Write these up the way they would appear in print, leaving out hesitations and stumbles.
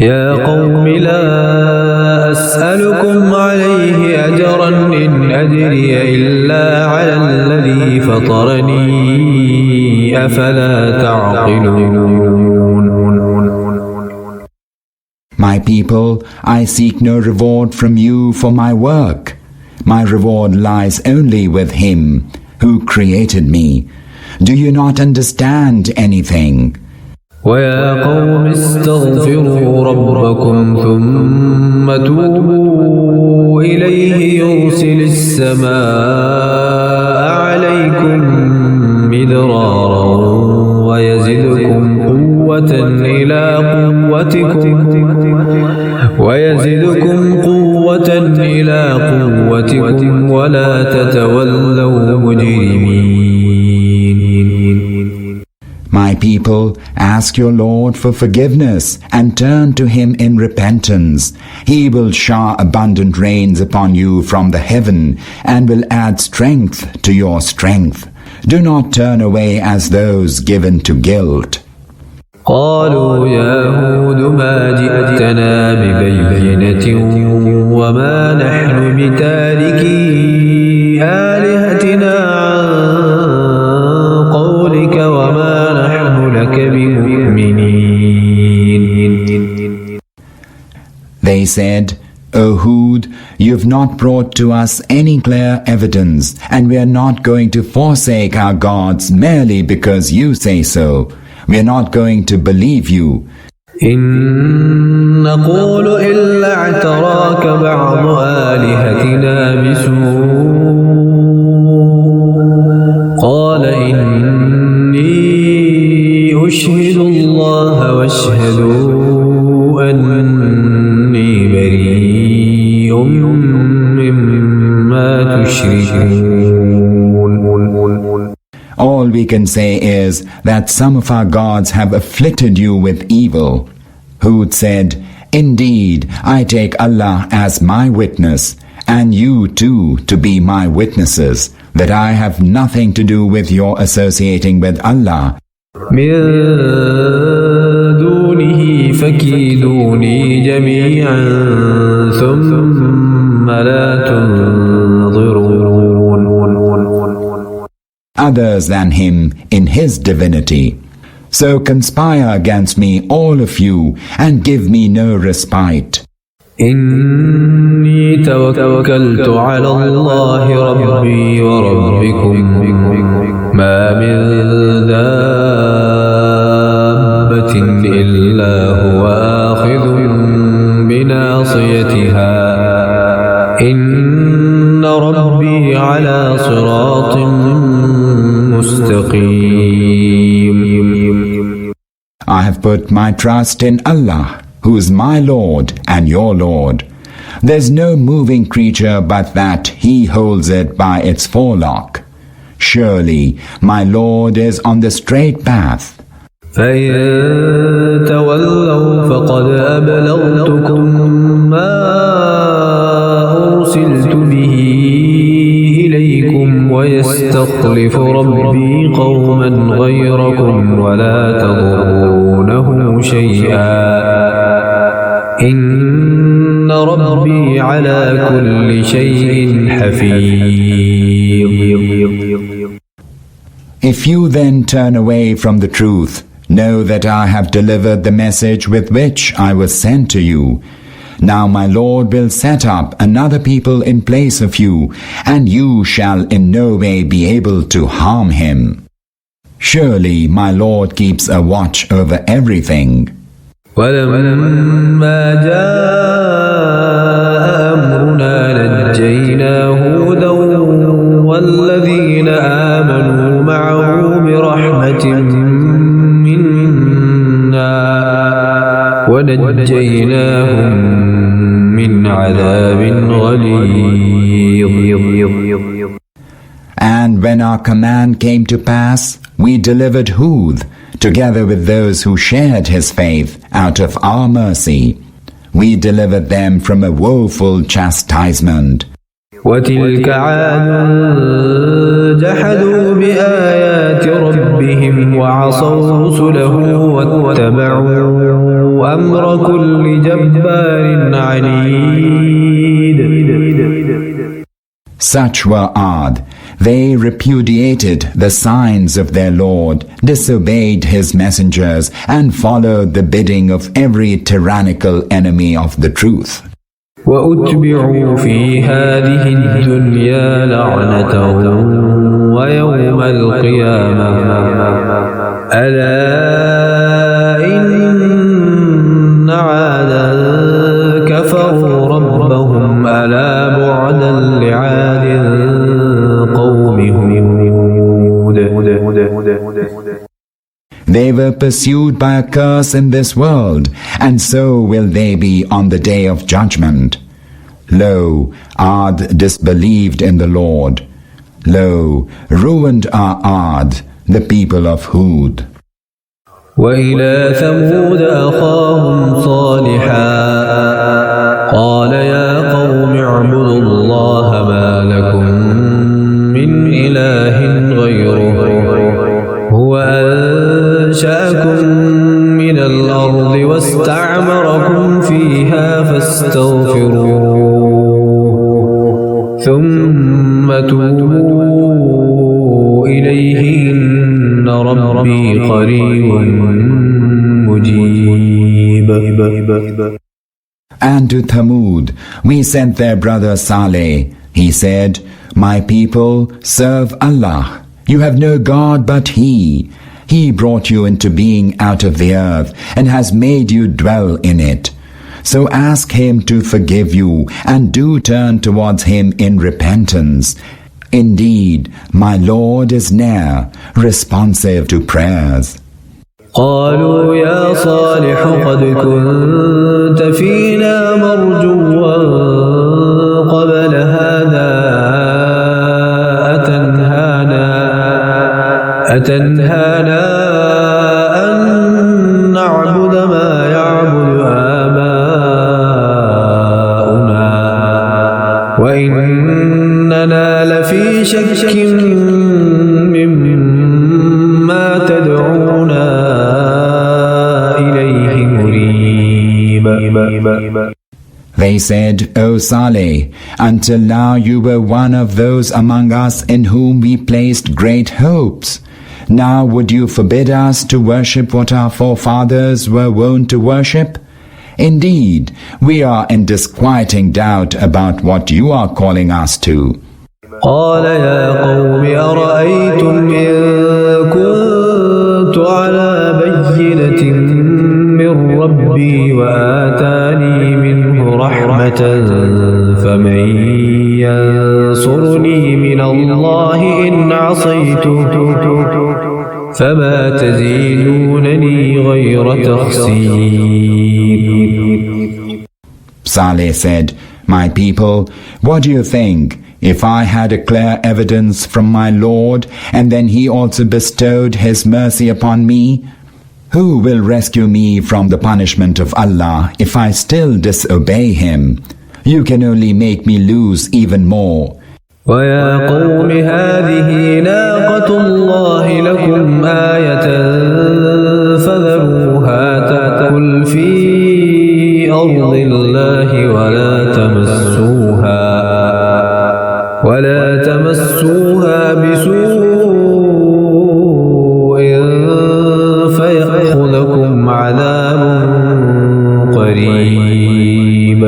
يا قوم لا أسألكم عليه أجرا إن أجري إلا على الذي فطرني أفلا تعقلون. My people, I seek no reward from you for my work. My reward lies only with Him who created me. Do you not understand anything? ويا قوم استغفروا ربكم ثم توبوا إليه يرسل السماء عليكم مدرارا ويزدكم قوة إلى قوتكم ولا تتولوا مجرمين. My people, ask your Lord for forgiveness and turn to Him in repentance. He will shower abundant rains upon you from the heaven and will add strength to your strength. Do not turn away as those given to guilt. قالوا يا هود ما جئتنا ببينة وما نحن بتاركي آلهتنا عن قولك وما نحن لك بمؤمنين. They said, O Hud, you've not brought to us any clear evidence, and we are not going to forsake our gods merely because you say so. We are not going to believe you. إن نقول إلا اعتراك بعض آلهتنا بسوء قال إني أشهد الله واشهدوا أني بريء مما تشركون. All we can say is that some of our gods have afflicted you with evil. Hud said, Indeed, I take Allah as my witness, and you too to be my witnesses, that I have nothing to do with your associating with Allah. من دونه فكيدوني جميعا ثم لا تنظرون. Others than Him in His divinity. So conspire against me, all of you, and give me no respite. إني توكلت على الله ربي وربكم ما من دابة إلا هو آخذ بناصيتها إن ربي على صراط مستقيم. I have put my trust in Allah, who is my Lord and your Lord. There's no moving creature but that He holds it by its forelock. Surely my Lord is on the straight path. فإن تولوا فقد أبلغتكم ما أرسلت به إليكم ويستخلف ربي قوما غيركم ولا تضرونه شيئا إن ربي على كل شيء حفيظ. If you then turn away from the truth, know that I have delivered the message with which I was sent to you. Now my Lord will set up another people in place of you, and you shall in no way be able to harm him. Surely my Lord keeps a watch over everything. ولما جاء أمرنا نجينا هودا والذين آمنوا معه برحمة منا ونجيناهم من عذاب غليظ. And when our command came to pass, we delivered Hud, together with those who shared his faith, out of our mercy. We delivered them from a woeful chastisement. وتلك عاد جحدوا بآيات ربهم وعصوا رسله واتبعوا أمر كل جبار عنيد. Such were Ad. They repudiated the signs of their Lord, disobeyed his messengers, and followed the bidding of every tyrannical enemy of the truth. وأتبعوا في هذه الدنيا لعنة ويوم القيامة ألا إن عادا كفروا ربهم ألا بعدا لعاد قوم هود. They were pursued by a curse in this world, and so will they be on the day of judgment. Lo, Ad disbelieved in the Lord. Lo, ruined are Ad, the people of Hud. وإلى ثمود أخاهم صالحا قال يا قوم اعبدوا الله ما لكم من إله غيره هو أنشأكم من الأرض واستعمركم فيها فاستغفروه ثم توبوا إليه إن ربي قريب مجيب. And to Thamud we sent their brother Saleh. He said, My people, serve Allah. You have no God but He. He brought you into being out of the earth and has made you dwell in it. So ask Him to forgive you and do turn towards Him in repentance. Indeed, my Lord is near, responsive to prayers. قالوا يا صالح قد كنت فينا مرجوا قبل هذا أتنهانا أن نعبد ما يعبد آباؤنا وإننا لفي شك مما تدعونا إليه مريب. They said, O Saleh, until now you were one of those among us in whom we placed great hopes. Now would you forbid us to worship what our forefathers were wont to worship? Indeed, we are in disquieting doubt about what you are calling us to. قال يا قوم أرأيتم إن كنت على بينة من ربي وآتاني منه رحمة فمن ينصرني من الله إن عصيته فما تزيدونني غير تخسير. Saleh said, My people, what do you think? If I had a clear evidence from my Lord, and then He also bestowed His mercy upon me, who will rescue me from the punishment of Allah if I still disobey Him? You can only make me lose even more. ويا قوم هذه ناقة الله لكم آية فذروها تأكل في أرض الله ولا تمسوها بسوء فيأخذكم عذاب قريب.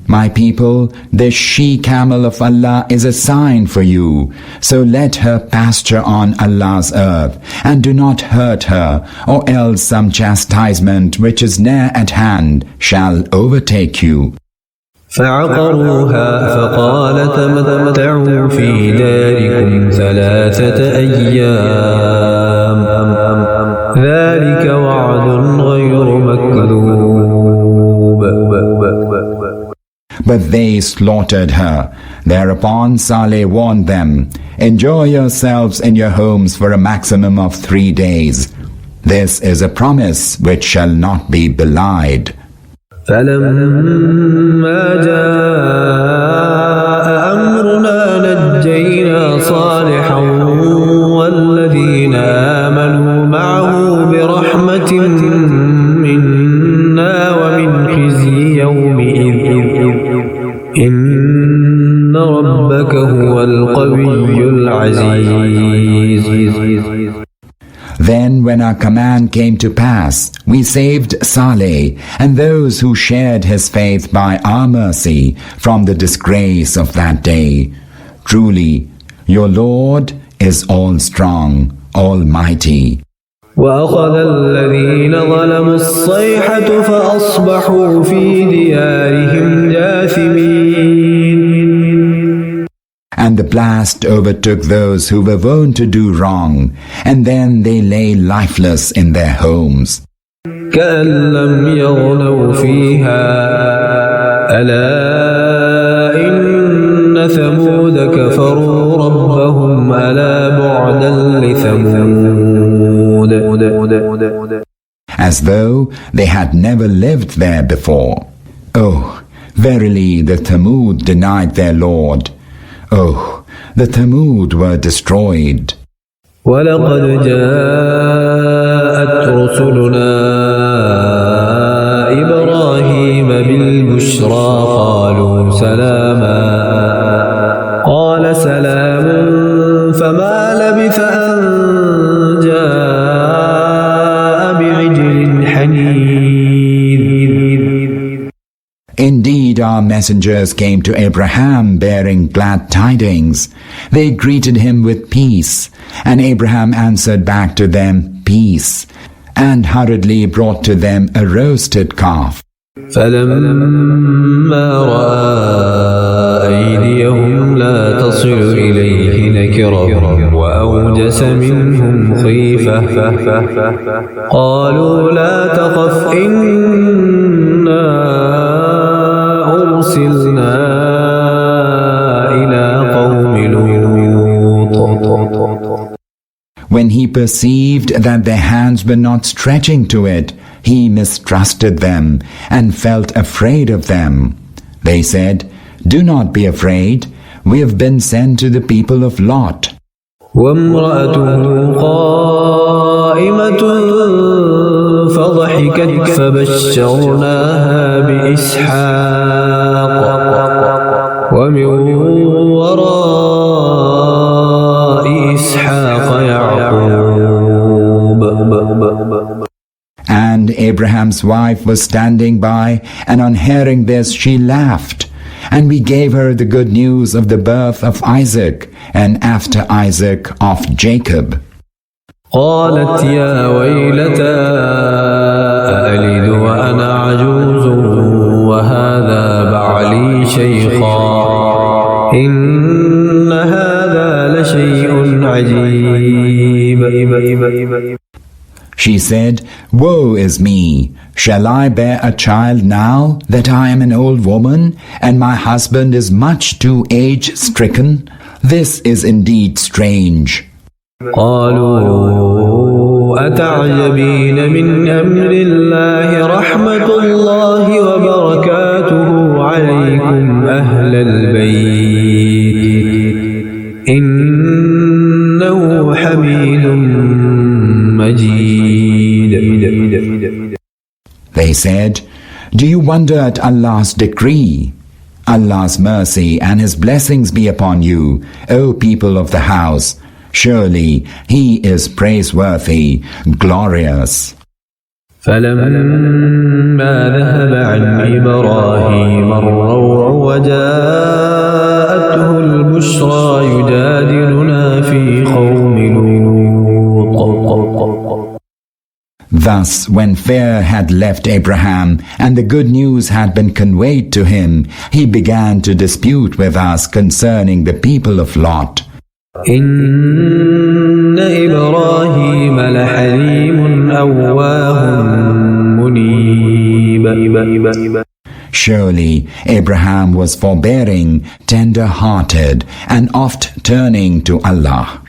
My people, the she-camel of Allah is a sign for you. So let her pasture on Allah's earth, and do not hurt her, or else some chastisement which is near at hand shall overtake you. فعقروها فقال تمتعوا في داركم 3 أيام ذلك وعد غير مكذوب. But they slaughtered her. Thereupon Saleh warned them, Enjoy yourselves in your homes for a maximum of 3 days. This is a promise which shall not be belied. فلما جاء أمرنا نجينا صالحا والذين آمنوا معه برحمة منا ومن خزي يومئذ إن ربك هو القوي العزيز. Then when our command came to pass, we saved Saleh and those who shared his faith by our mercy from the disgrace of that day. Truly, your Lord is all-strong, almighty. وأخذ الذين ظلموا الصيحة فأصبحوا في ديارهم جاثمين. And the blast overtook those who were wont to do wrong, and then they lay lifeless in their homes. كأن لم يغنوا فيها ألا إن ثمود كفروا ربهم ألا بعدا لثمود. As though they had never lived there before. Oh, verily the Thamud denied their Lord. Oh, the Thamud were destroyed. وَلَقَدْ جَاءَتْ رُسُلُنَا إِبْرَاهِيمَ بِالْبُشْرَى قَالُوا سَلَامًا قَالَ سَلَامٌ فَمَا لَبِثَ أَنْ جَاءَ بِعِجْلٍ حَنِيذٍ. Indeed, our messengers came to Abraham bearing glad tidings. They greeted him with peace, and Abraham answered back to them, peace, and hurriedly brought to them a roasted calf. فَلَمَّا رَأَى أَيْدِيَهُمْ لَا تَصِلُ إِلَيْهِ نَكِرَهُمْ وَأَوْجَسَ مِنْهُمْ خِيفَةً قَالُوا لَا تَخَفْ إِنَّا أُرْسِلْنَا إِلَى قَوْمِ لُوطٍ. When he perceived that their hands were not stretching to it, he mistrusted them and felt afraid of them. They said, do not be afraid. We have been sent to the people of Lot. وامرأته قائمة فضحكت فبشرناها بإسحاق ومن وراء إسحاق يعقوب. And Abraham's wife was standing by, and on hearing this she laughed. And we gave her the good news of the birth of Isaac, and after Isaac of Jacob. قالت يا ويلتى أألد وأنا عجوز وهذا بعلي شيخا إن هذا لشيء عجيب. She said, woe is me! Shall I bear a child now that I am an old woman, and my husband is much too age-stricken? This is indeed strange. قالوا أتعجبين من أمر الله رحمة الله وبركاته عليكم أهل البيت إنه حميد مجيد. They said, do you wonder at Allah's decree? Allah's mercy and His blessings be upon you, O people of the house. Surely He is praiseworthy, glorious. فلما ذهب عن إبراهيم الروع وجاءته البشرى يجادلنا في قوم لوط. Thus, when fear had left Abraham and the good news had been conveyed to him, he began to dispute with us concerning the people of Lot. إن إبراهيم لحليم أواه منيب. Surely Abraham was forbearing, tender-hearted, and oft turning to Allah.